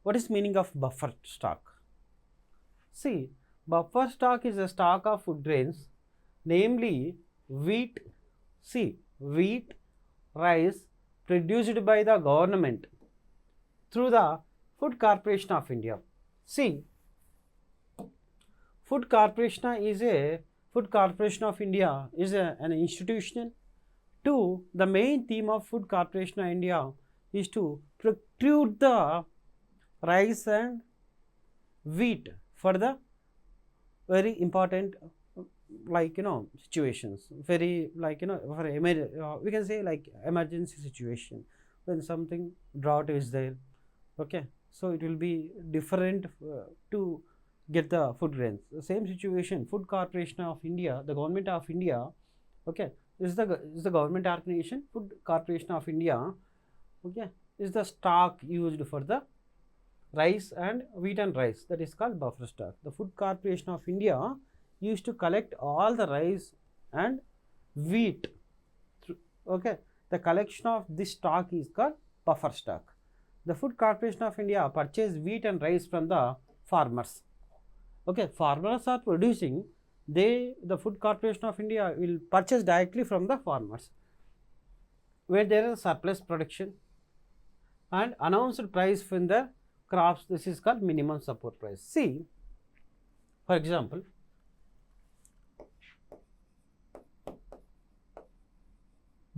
What is meaning of buffer stock? See, buffer stock is a stock of food grains, namely wheat, wheat, rice produced by the government through the Food Corporation of India. See, Food Corporation of India is an institution. Two, the main theme of Food Corporation of India is to procure the rice and wheat for the very important situations, very for we can say like emergency situation, when something drought is there. Okay, so it will be different to get the food grains. The same situation, Food Corporation of India, the government of India, okay, is the government organization. Food Corporation of India, okay, is the stock used for the rice and wheat and rice, that is called buffer stock. The Food Corporation of India used to collect all the rice and wheat. Okay, the collection of this stock is called buffer stock. The Food Corporation of India purchase wheat and rice from the farmers. Okay, farmers are producing, the Food Corporation of India will purchase directly from the farmers where there is surplus production and announced price from the crops. This is called minimum support price. See, for example,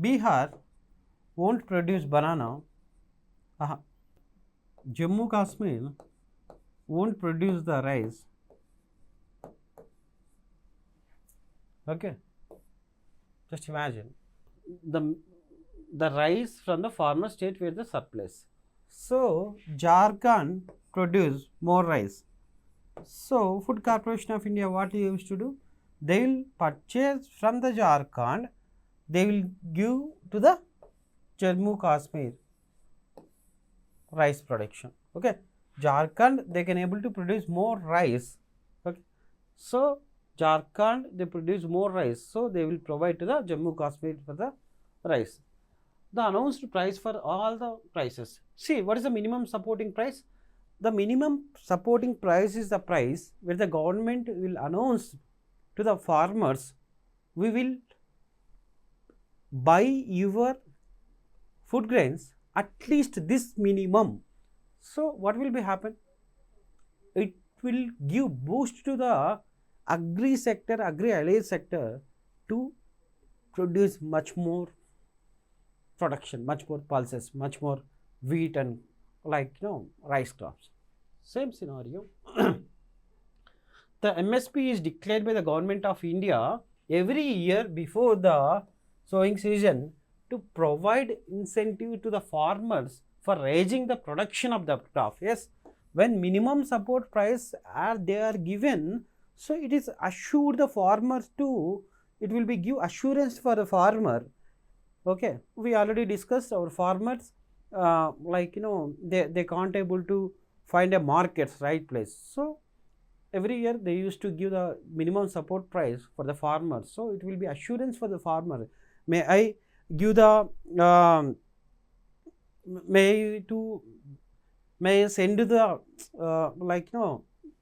Bihar won't produce banana, Jammu Kashmir won't produce the rice. Okay, just imagine the rice from the farmer state where the surplus. So Jharkhand produce more rice. So Food Corporation of India, what they used to do? They will purchase from the Jharkhand, they will give to the Jammu Kashmir rice production. Okay, Jharkhand they can able to produce more rice. Okay, so Jharkhand they produce more rice, so they will provide to the Jammu Kashmir for the rice. The announced price for all the prices. See, what is the minimum supporting price? The minimum supporting price is the price where the government will announce to the farmers, we will buy your food grains at least this minimum. So what will be happen? It will give boost to the agri sector, agri-allied sector to produce much more production, much more pulses, much more wheat and rice crops. Same scenario. The MSP is declared by the government of India every year before the sowing season to provide incentive to the farmers for raising the production of the crop. Yes, when minimum support price they are given, so it is assured the farmers to, it will be give assurance for the farmer. Okay, we already discussed our farmers they can't able to find a market right place. So every year they used to give the minimum support price for the farmers. So it will be assurance for the farmer. May I give the may I send the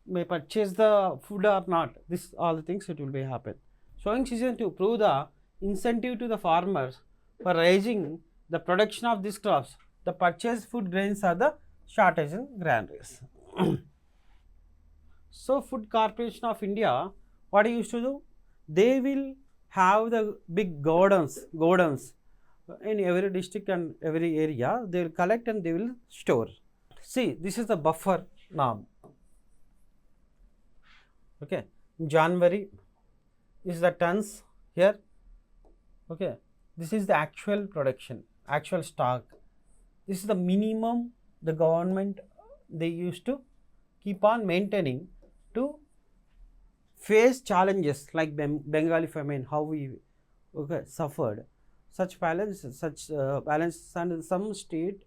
may purchase the food or not. This all the things it will be happen. Sowing season to prove the incentive to the farmers for raising the production of these crops. The purchased food grains are the shortage in granaries. So Food Corporation of India, what they used to do? They will have the big godowns in every district and every area. They will collect and they will store. See, this is the buffer norm. Okay, January is the tons here. Okay, this is the actual production, actual stock. This is the minimum the government they used to keep on maintaining to face challenges like Bengali famine, how we suffered. Such balance, and some state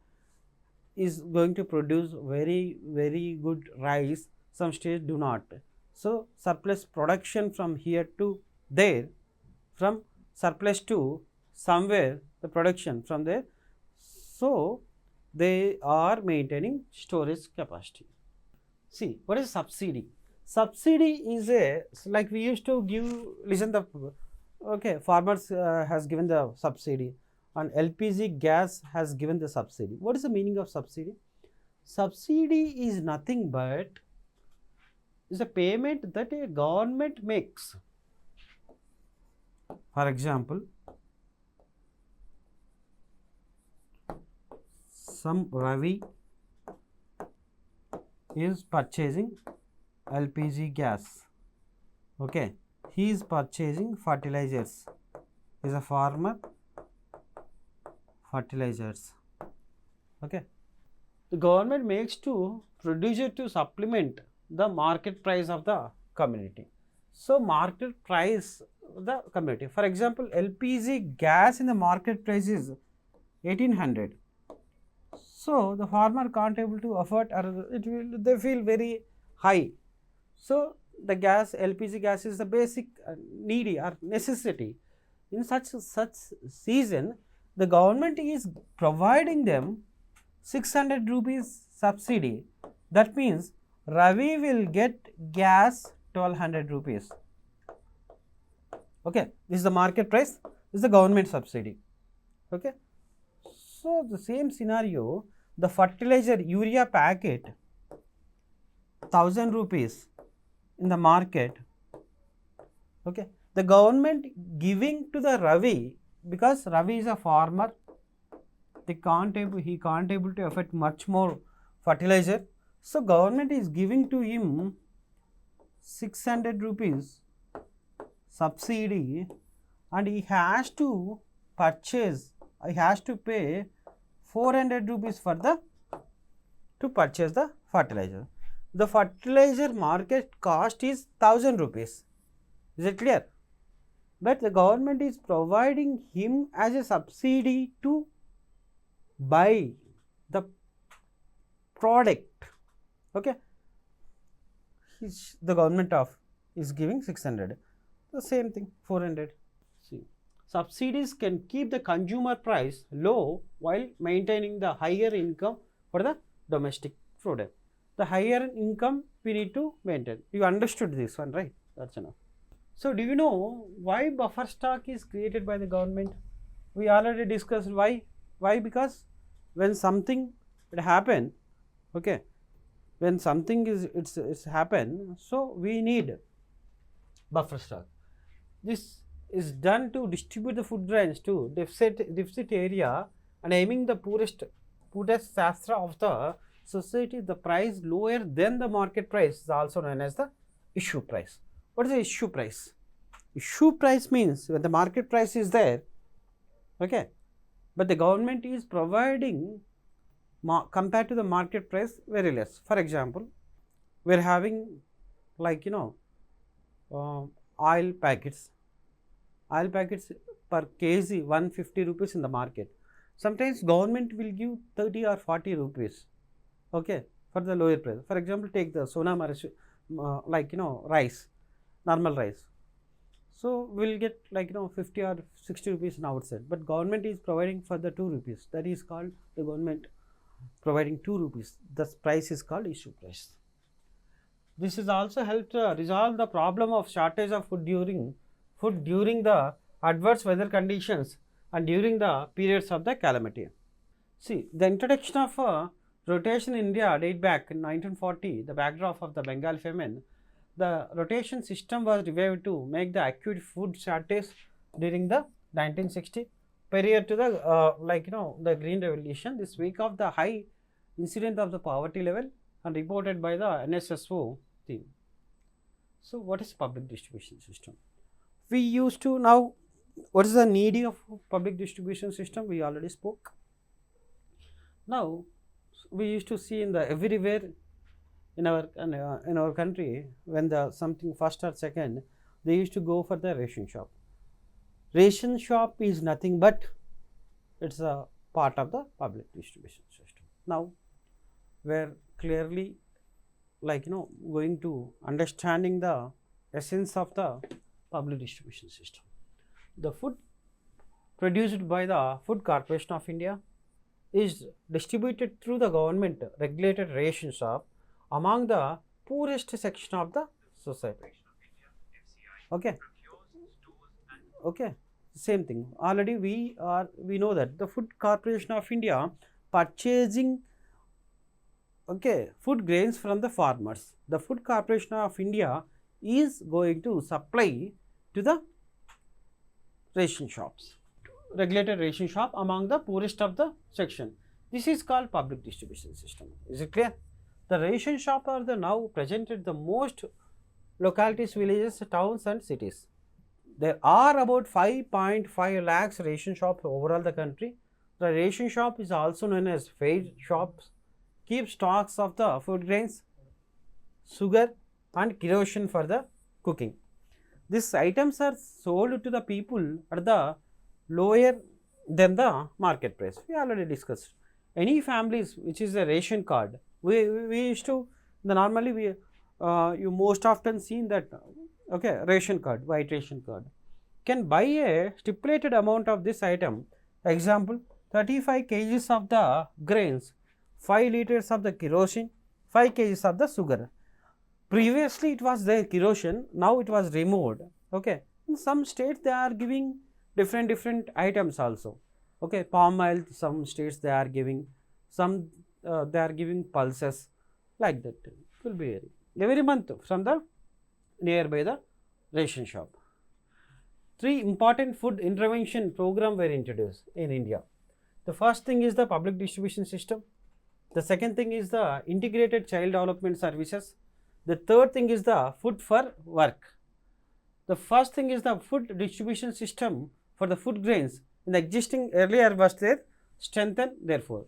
is going to produce very good rice, some states do not. So surplus production from here to there, from surplus to somewhere the production from there. So they are maintaining storage capacity. See, what is subsidy? Subsidy is a, like we used to give, listen the, okay, farmers has given the subsidy and LPG gas has given the subsidy. What is the meaning of subsidy? Subsidy is nothing but is a payment that a government makes. For example, some Ravi is purchasing LPG gas. Okay, he is purchasing fertilizers. He is a farmer, fertilizers. Okay, the government makes to producer to supplement the market price of the community. So market price of the community. For example, LPG gas in the market price is 1800. So the farmer can't able to afford, or they feel very high. So the gas, LPG gas is the basic needy or necessity. In such season, the government is providing them 600 rupees subsidy. That means Ravi will get gas 1200 rupees. Okay, this is the market price, this is the government subsidy. Okay, so the same scenario, the fertilizer urea packet 1000 rupees in the market. Okay, the government giving to the Ravi, because Ravi is a farmer, he can't able to afford much more fertilizer. So government is giving to him 600 rupees subsidy, and he has to purchase, he has to pay 400 rupees for the to purchase the fertilizer. The fertilizer market cost is 1000 rupees. Is it clear? But the government is providing him as a subsidy to buy the product. Okay, the government of is giving 600. The same thing, 400. See, subsidies can keep the consumer price low while maintaining the higher income for the domestic product. The higher income we need to maintain. You understood this one, right? That's enough. So do you know why buffer stock is created by the government? We already discussed why. Why? Because when something it happen, okay, when something is it's happen, so we need buffer stock. This is done to distribute the food grains to deficit area and aiming the poorest sastra of the society. The price lower than the market price is also known as the issue price. What is the issue price? Issue price means when the market price is there, okay, but the government is providing compared to the market price very less. For example, we are having like oil packets per kg 150 rupees in the market. Sometimes government will give 30 or 40 rupees, okay, for the lower price. For example, take the Sonam rice, normal rice. So we'll get 50 or 60 rupees in outside, but government is providing for the 2 rupees. That is called the government providing 2 rupees. The price is called issue price. This is also helped resolve the problem of shortage of food during the adverse weather conditions and during the periods of the calamity. See, the introduction of rotation in India date back in 1940, the backdrop of the Bengal famine. The rotation system was revived to make the acute food shortage during the 1960 period to the the Green Revolution. This week of the high incident of the poverty level and reported by the NSSO team. So what is public distribution system? We used to now, what is the need of public distribution system? We already spoke. Now we used to see in the everywhere in our country, when the something first or second, they used to go for the ration shop. Ration shop is nothing but it's a part of the public distribution system. Now we are clearly going to understanding the essence of the public distribution system. The food produced by the Food Corporation of India is distributed through the government regulated ration shop among the poorest section of the society. Okay. Okay, same thing. Already we know that the Food Corporation of India purchasing, okay, food grains from the farmers. The Food Corporation of India is going to supply to the ration shops, regulated ration shop among the poorest of the section. This is called public distribution system. Is it clear? The ration shop are the now present at the most localities, villages, towns and cities. There are about 5.5 lakhs ration shops overall the country. The ration shop is also known as feed shops, keep stocks of the food grains, sugar and kerosene for the cooking. These items are sold to the people at the lower than the market price. We already discussed. Any families which is a ration card, we used to, normally we you most often seen that, okay, ration card, white ration card, can buy a stipulated amount of this item. Example, 35 kgs of the grains, 5 liters of the kerosene, 5 kgs of the sugar. Previously it was the kerosene, now it was removed. Okay, in some states they are giving different items also. Okay, palm oil, some states they are giving, some they are giving pulses, like that. It will be every month from the nearby the ration shop. 3 important food intervention program were introduced in India. The first thing is the public distribution system. The second thing is the integrated child development services. The third thing is the food for work. The first thing is the food distribution system for the food grains. In the existing earlier was there, strengthened therefore.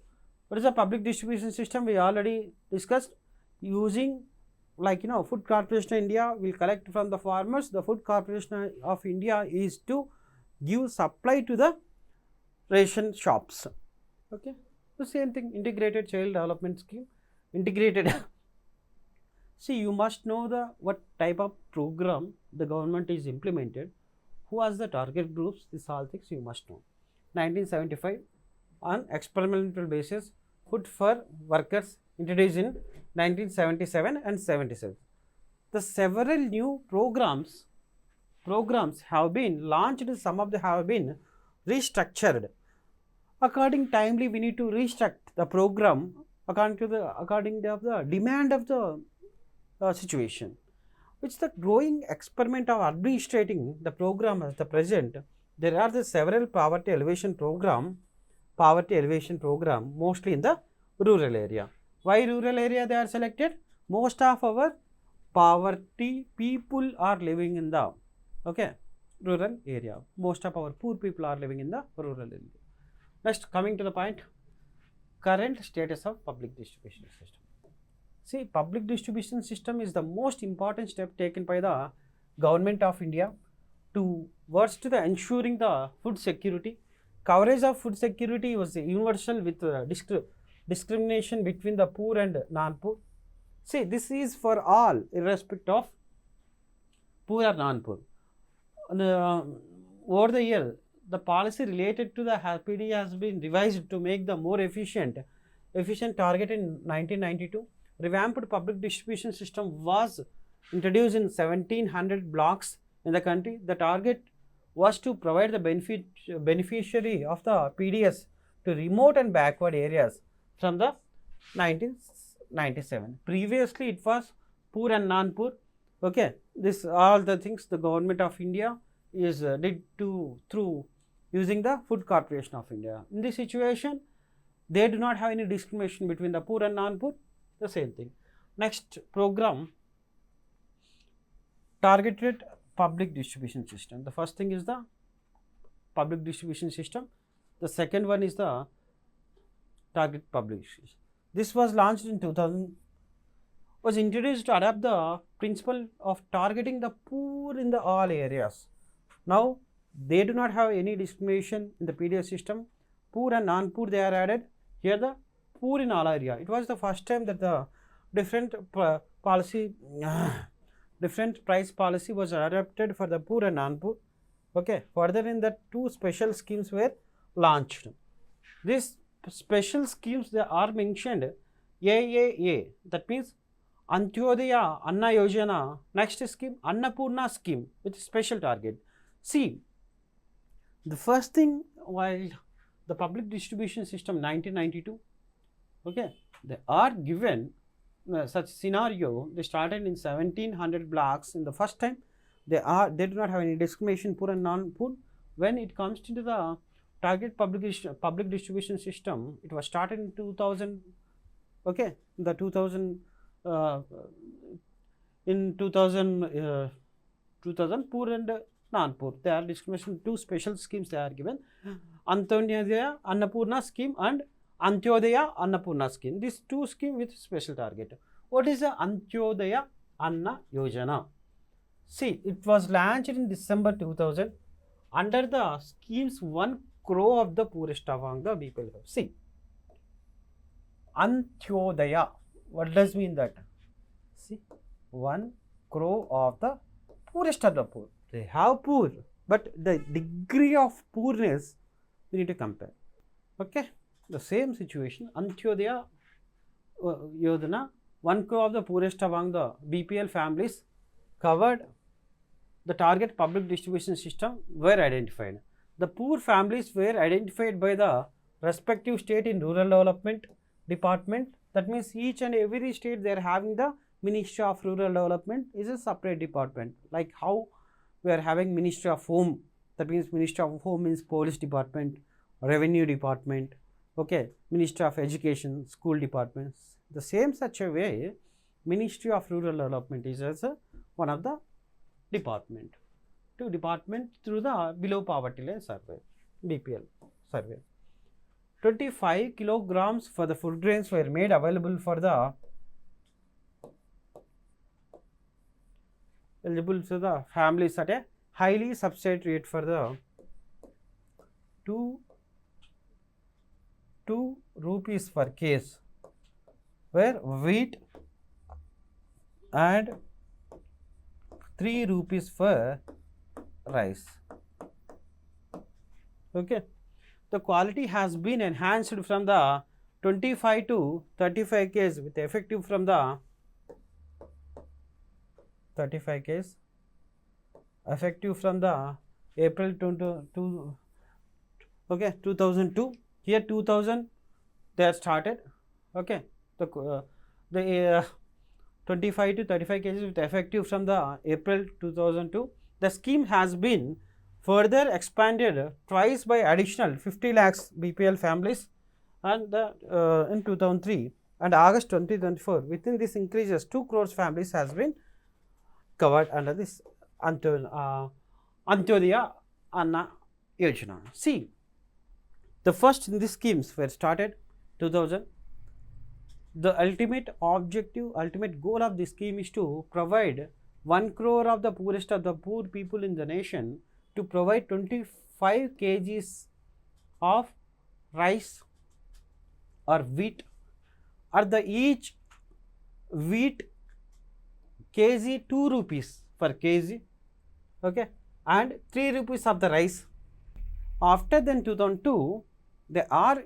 What is the public distribution system? We already discussed. Using, like, Food Corporation of India will collect from the farmers. The Food Corporation of India is to give supply to the ration shops. Okay, the same thing, integrated child development scheme, integrated. See, you must know the what type of program the government is implemented, who are the target groups, these all things you must know. 1975, on experimental basis, food for workers introduced in 1977 and 77. The several new programs have been launched, some of them have been restructured. According timely, we need to restructure the program according to the demand of the situation. Which the growing experiment of administrating the program at the present, there are the several poverty elevation program mostly in the rural area. Why rural area they are selected? Most of our poverty people are living in the, okay, rural area. Most of our poor people are living in the rural area. Next, coming to the point, current status of public distribution system. See, public distribution system is the most important step taken by the government of India towards to the ensuring the food security. Coverage of food security was universal with discrimination between the poor and non-poor. See, this is for all, irrespective of poor or non-poor. Over the year, the policy related to the PD has been revised to make the more efficient target in 1992. Revamped public distribution system was introduced in 1700 blocks in the country. The target was to provide the beneficiary of the PDS to remote and backward areas from the 1997. Previously, it was poor and non-poor. Okay, this all the things the government of India is did through using the Food Corporation of India. In this situation, they do not have any discrimination between the poor and non-poor. The same thing. Next program, targeted public distribution system. The first thing is the public distribution system. The second one is the target public distribution. This was launched in 2000, was introduced to adopt the principle of targeting the poor in the all areas. Now, they do not have any discrimination in the PDS system. Poor and non-poor they are added. Here the poor in all area. It was the first time that the different price policy was adopted for the poor and non-poor. Okay. Further, in that 2 special schemes were launched. This special schemes they are mentioned AAA, that means Antyodaya Anna Yojana. Next scheme Annapurna scheme with special target. See, the first thing, while the public distribution system 1992, okay, they are given such scenario. They started in 1700 blocks in the first time. They do not have any discrimination, poor and non-poor. When it comes to the target public distribution system, it was started in 2000. Okay, the 2000 in 2000 poor and non-poor. They are discrimination. Two special schemes they are given: Antyodaya Annapurna scheme and Antyodaya Annapurna scheme. These two schemes with special target. What is the Antyodaya Anna Yojana? See, it was launched in December 2000 under the schemes 1 crore of the poorest among the people. See, Antyodaya, what does mean that? See, 1 crore of the poorest of the poor. They have poor, but the degree of poorness we need to compare. Okay, the same situation, Antyodaya Yojana, 1 crore of the poorest among the BPL families covered. The target public distribution system were identified. The poor families were identified by the respective state in rural development department. That means each and every state they are having the Ministry of Rural Development is a separate department. Like how we are having Ministry of Home. That means Ministry of Home means Police Department, Revenue Department, okay, Ministry of Education, School Departments. The same such a way, Ministry of Rural Development is as one of the department. To department through the below poverty line survey, BPL survey. 25 kilograms for the food grains were made available for the eligible to the families at a highly subsidized rate for the 2 rupees per case, where wheat and 3 rupees for rice. Okay, the quality has been enhanced from the 25 to 35 Ks with effective from the 35 Ks effective from the April 2002. Okay, 2002. Here 2000 they are started. Okay, the 25 to 35 cases with effective from the April 2002. The scheme has been further expanded twice by additional 50 lakhs BPL families and in 2003 and August 2024. Within this increases 2 crores families has been covered under this Antyodaya Anna Yojana. See, the first in these schemes were started 2000. The ultimate objective, ultimate goal of this scheme is to provide 1 crore of the poorest of the poor people in the nation, to provide 25 kgs of rice or wheat, or the each wheat kg 2 rupees per kg, okay, and 3 rupees of the rice. After then 2002 they are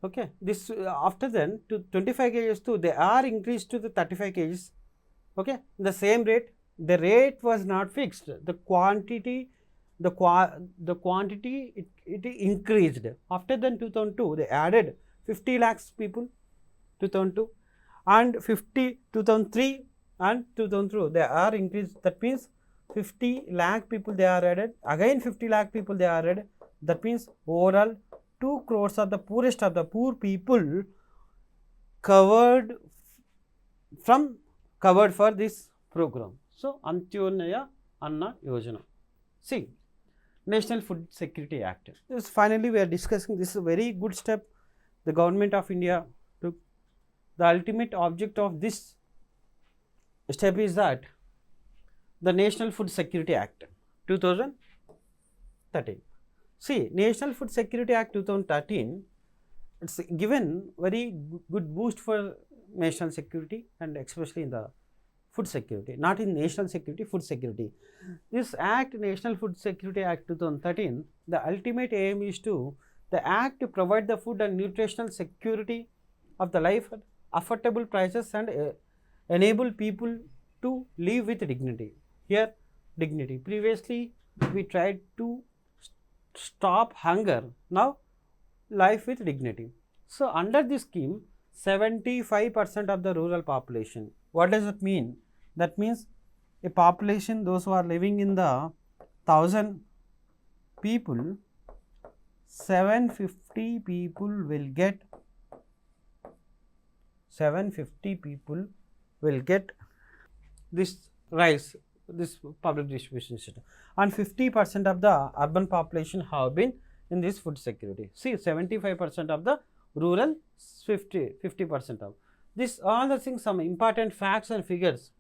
okay, this after then to 25 kgs too they are increased to the 35 kgs, okay, the same rate. The rate was not fixed, the quantity it increased. After then 2002 they added 50 lakhs people 2002 and 2003 and 2002 they are increased. That means 50 lakh people they are added, again 50 lakh people they are added. That means overall 2 crores of the poorest of the poor people covered for this program. So Antyodaya Anna Yojana. See, National Food Security Act. This finally we are discussing. This is a very good step the government of India took. The ultimate object of this step is that the National Food Security Act 2013. See, National Food Security Act 2013, it's given very good boost for national security and especially in the food security, not in national security, food security. This act, National Food Security Act 2013, the ultimate aim is to The act to provide the food and nutritional security of the life at affordable prices and enable people to live with dignity. Here, dignity. Previously, we tried to stop hunger. Now, life with dignity. So, under this scheme, 75% of the rural population. What does it mean? That means a population, those who are living in the 1000 people, 750 people will get 750 people will get this rice, this public distribution system, and 50% of the urban population have been in this food security. See, 75% of the rural, 50% of this. All the things, some important facts and figures.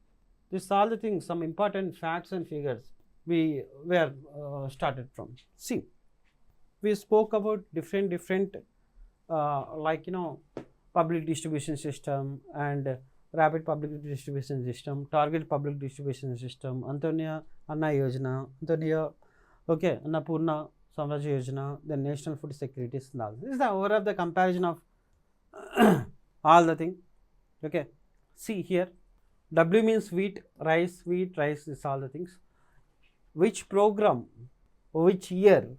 This all the things, some important facts and figures we were started from. See, we spoke about different like public distribution system and rapid public distribution system, target public distribution system, Antonia Anna Yojana, Antonia, okay, Annapurna Samraj Yojana, the National Food Security System. This is the overall the comparison of all the thing. Okay, see here, W means wheat, rice, is all the things. Which program, which year,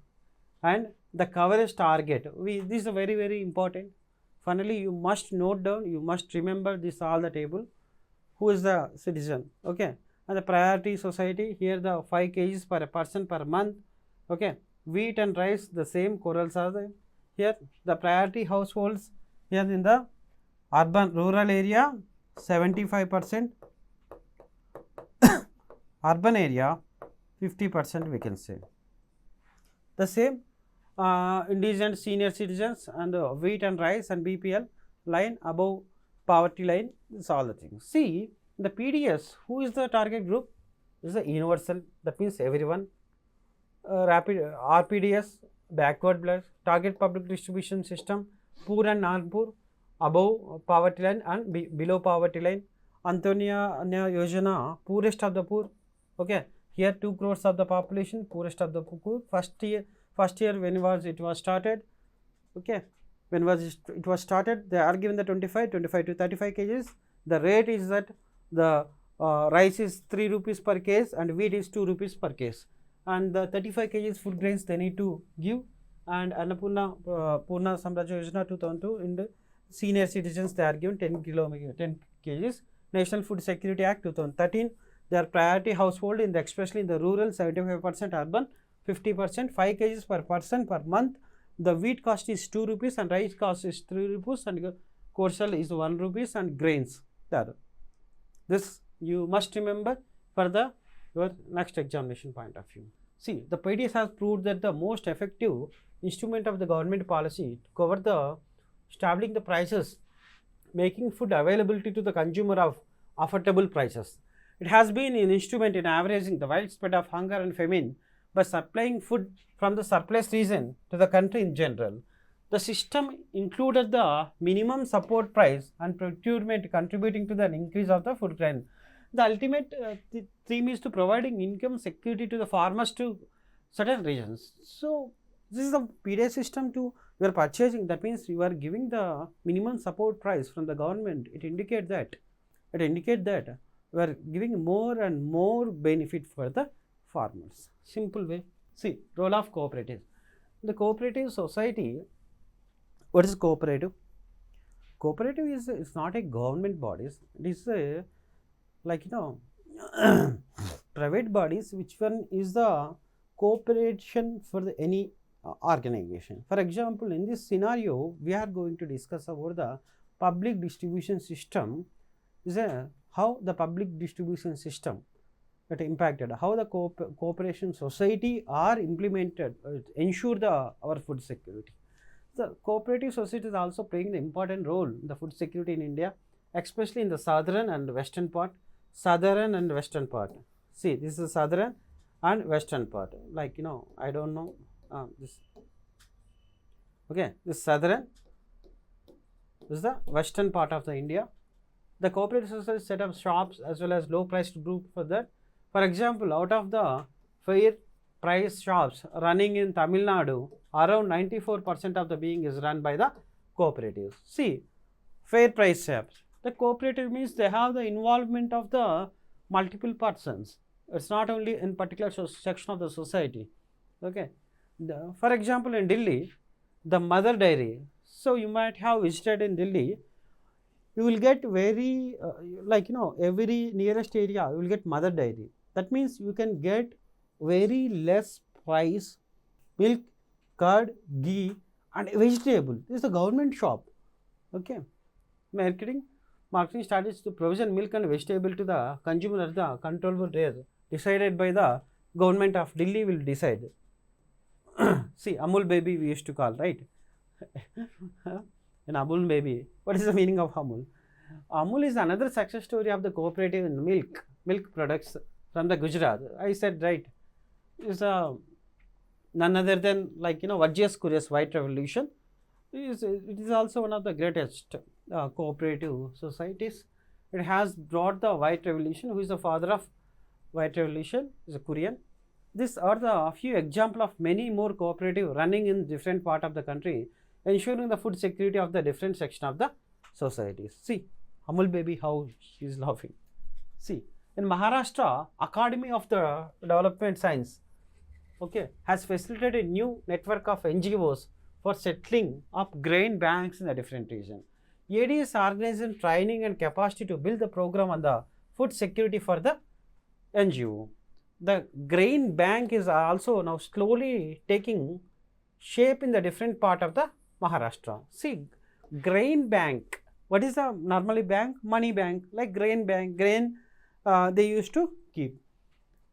and the coverage target. This is a very important. Finally, you must note down, you must remember this all the table. Who is the citizen? Okay, and the priority society, here the 5 kgs per person per month. Okay, wheat and rice, the same corals are there. Here the priority households, here in the urban rural area 75%, urban area 50% we can say. The same indigent senior citizens and wheat and rice and BPL line above poverty line, this all the things. See, the PDS, who is the target group? This is a universal, that means everyone. Rapid RPDS, backward blood, target public distribution system, poor and non-poor, above poverty line and below poverty line. Antonia Yojana, poorest of the poor. Okay, here 2 crores of the population, poorest of the poor. First year when it was started. Okay, when it was started, they are given the 25 to 35 kgs. The rate is that the rice is 3 rupees per case and wheat is 2 rupees per case, and the 35 kgs food grains they need to give. And Annapurna Purna Samraj Yojana 2002, in the senior citizens they are given 10 kgs. National Food Security Act 2013, their priority household in the, especially in the rural, 75%, urban 50%, 5 kgs per person per month. The wheat cost is 2 rupees and rice cost is 3 rupees and corsal is 1 rupees and grains. This you must remember for the your next examination point of view. See, the PDS has proved that the most effective instrument of the government policy to cover the establishing the prices, making food availability to the consumer of affordable prices. It has been an instrument in averaging the widespread of hunger and famine by supplying food from the surplus region to the country in general. The system included the minimum support price and procurement, contributing to the increase of the food grain. The ultimate theme is to providing income security to the farmers to certain regions. So, this is the PDS system to you are purchasing. That means you are giving the minimum support price from the government. It indicates that we are giving more and more benefit for the farmers. Simple way. See, role of cooperative. The cooperative society. What is cooperative? Cooperative is not a government bodies. It is a private bodies. Which one is the cooperation for the any organization? For example, in this scenario, we are going to discuss about the public distribution system. Is how the public distribution system that impacted, how the cooperation society are implemented, ensure our food security. The cooperative society is also playing the important role in the food security in India, especially in the southern and western part. See, this is southern and western part. I don't know this. Okay, this southern is the western part of the India. The cooperative society set up shops as well as low priced group for that. For example, out of the fair price shops running in Tamil Nadu, around 94% of the being is run by the cooperatives. See, fair price shops. The cooperative means they have the involvement of the multiple persons. It's not only in particular section of the society. Okay. For example, in Delhi, the mother dairy. So you might have visited in Delhi. You will get very every nearest area you will get mother dairy. That means you can get very less price milk, curd, ghee, and vegetable. This is the government shop. Okay. Marketing strategies to provision milk and vegetable to the consumer at the controllable rate decided by the government of Delhi will decide. See, Amul baby we used to call, right? An Amul baby. What is the meaning of Amul? Amul is another success story of the cooperative in milk products from the Gujarat. I said right. It's none other than Vajja's Curious White Revolution. It is also one of the greatest cooperative societies. It has brought the White Revolution. Who is the father of White Revolution? Is a Korean. These are the few examples of many more cooperative running in different part of the country, ensuring the food security of the different section of the societies. See, Amul baby, how she is laughing. See, in Maharashtra, Academy of the Development Science, has facilitated a new network of NGOs for settling up grain banks in the different region. ADS organizes training and capacity to build the program on the food security for the NGO. The grain bank is also now slowly taking shape in the different part of the Maharashtra. See, grain bank. What is the normally bank? Money bank, like grain bank. Grain they used to keep.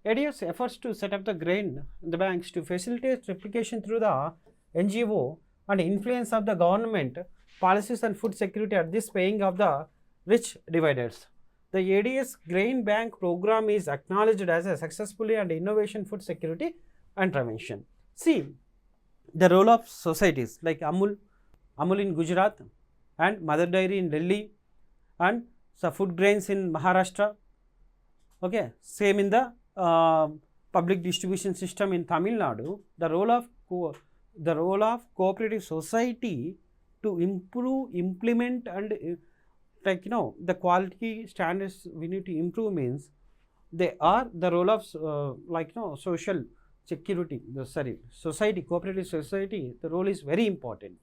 ADS efforts to set up the banks to facilitate replication through the NGO and influence of the government policies and food security at this paying of the rich dividends. The ADS Grain Bank program is acknowledged as a successfully and innovation food security intervention. See, the role of societies like Amul in Gujarat and Mother Dairy in Delhi and some food grains in Maharashtra. Okay, same in the public distribution system in Tamil Nadu. The role of cooperative society to improve, implement, and the quality standards we need to improve means they are the role of social security. Society, cooperative society. The role is very important.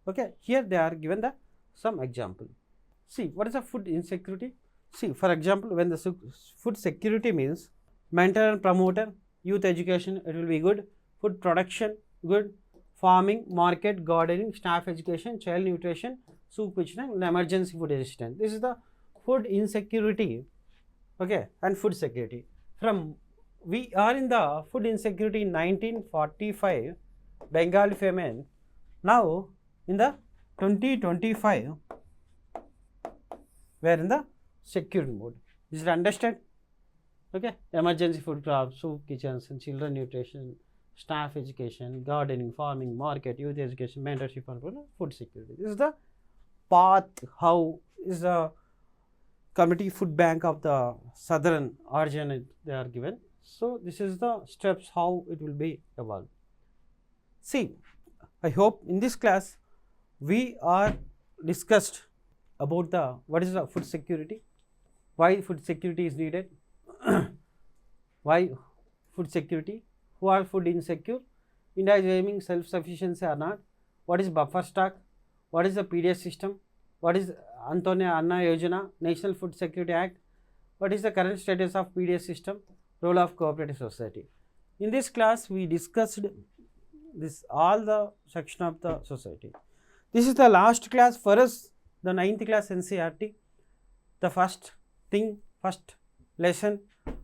Okay, here they are given some example. See, what is the food insecurity? See, for example, when the food security means mentor and promoter, youth education, it will be good. Food production, good. Farming, market, gardening, staff education, child nutrition, soup kitchen, and emergency food assistance. This is the food insecurity, and food security. We are in the food insecurity in 1945, Bengali famine. Now, in the 2025, we are in the secure mode. Is it understood? Emergency food crops, soup kitchens, and children nutrition, staff education, gardening, farming, market, youth education, mentorship, and food security. This is the path how is the community food bank of the southern origin they are given. So this is the steps how it will be evolved. See, I hope in this class we are discussed about what is the food security, why food security is needed, why food security, who are food insecure, India is aiming self-sufficiency or not, what is buffer stock, what is the PDS system, what is Antonya Anna Yojana, National Food Security Act, what is the current status of PDS system, role of cooperative society. In this class, we discussed all the section of the society. This is the last class for us, the 9th class NCERT. The first lesson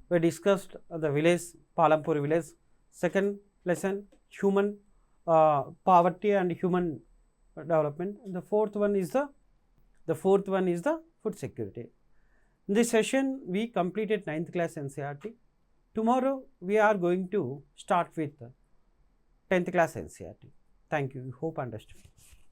we discussed the village, Palampur village. Second lesson, human poverty and human development. The fourth one is the food security. In this session, we completed 9th class NCERT. Tomorrow, we are going to start with 10th class NCERT. Thank you. Hope understood.